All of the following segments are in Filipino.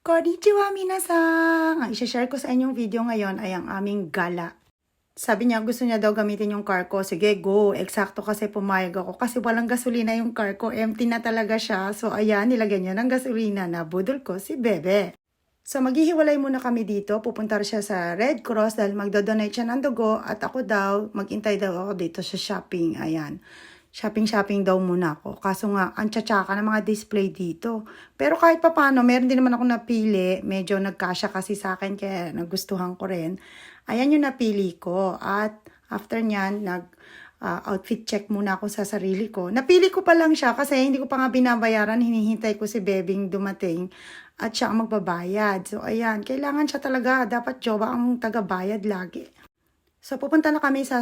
Konnichiwa minasan! Ang isa-share ko sa inyong video ngayon ay ang aming gala. Sabi niya gusto niya daw gamitin yung car ko. Sige, go. Eksakto kasi pumayag ako kasi walang gasolina yung car ko. Empty na talaga siya. So ayan, nilagyan niya ng gasolina na budol ko si Bebe. So maghihiwalay muna kami dito. Pupunta siya sa Red Cross dahil magdodonate siya ng dugo at ako daw, maghintay daw ako dito sa shopping. Ayan. Shopping daw muna ako. Kaso nga, ang tsatsaka ng mga display dito. Pero kahit pa paano, meron din naman ako napili. Medyo nagkasya kasi sa akin, kaya nagustuhan ko rin. Ayan yung napili ko. At after nyan, outfit check muna ako sa sarili ko. Napili ko pa lang siya kasi hindi ko pa nga binabayaran. Hinihintay ko si Bebing dumating at siya ang magbabayad. So ayan, kailangan siya talaga. Dapat jowa ang tagabayad lagi. So pupunta na kami sa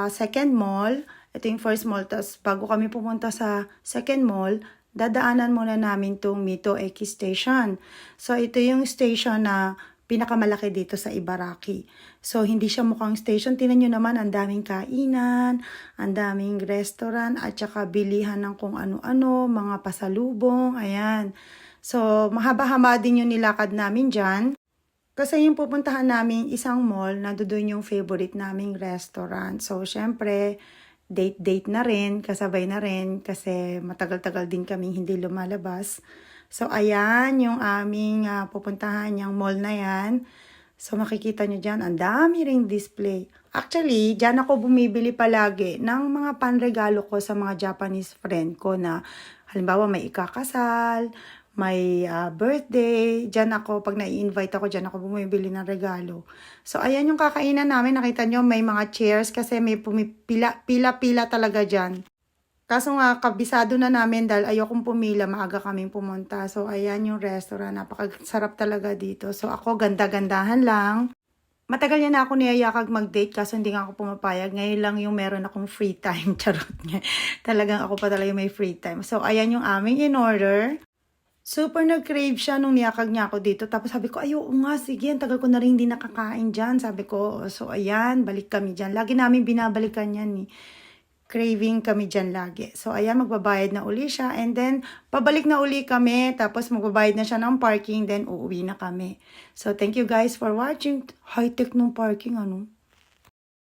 second mall. Ito yung first mall. Tapos bago kami pumunta sa second mall, dadaanan muna namin itong Mito Eki Station. So ito yung station na pinakamalaki dito sa Ibaraki. So hindi siya mukhang station. Tingnan nyo naman, ang daming kainan, ang daming restaurant, at saka bilihan ng kung ano-ano, mga pasalubong, ayan. So mahaba-haba din yung nilakad namin dyan. Kasi yung pupuntahan namin isang mall, nandoon yung favorite naming restaurant. So syempre, date na rin, kasabay na rin kasi matagal-tagal din kaming hindi lumalabas. So ayan yung aming pupuntahan, yung mall na yan. So makikita nyo dyan, ang dami ring display. Actually, dyan ako bumibili palagi ng mga panregalo ko sa mga Japanese friend ko na halimbawa may ikakasal, may birthday, dyan ako, pag nai-invite ako, dyan ako bumibili ng regalo. So, ayan yung kakainan namin. Nakita nyo, may mga chairs kasi may pila-pila talaga dyan. Kaso nga, kabisado na namin dahil ayokong pumila, maaga kaming pumunta. So, ayan yung restaurant. Napakasarap talaga dito. So, ako, ganda-gandahan lang. Matagal niya na ako niyayakag mag-date kaso hindi nga ako pumapayag. Ngayon lang yung meron akong free time. Charot niya. Talagang ako pa talaga may free time. So, ayan yung aming in-order. Super nag-crave siya nung niyakag niya ako dito. Tapos sabi ko, ayoko nga, sige, ang tagal ko na rin hindi nakakain dyan. Sabi ko, so ayan, balik kami dyan. Lagi namin binabalikan yan eh. Craving kami dyan lagi. So ayan, magbabayad na uli siya. And then, pabalik na uli kami. Tapos magbabayad na siya ng parking. Then, uuwi na kami. So thank you guys for watching. High-tech nung parking, ano?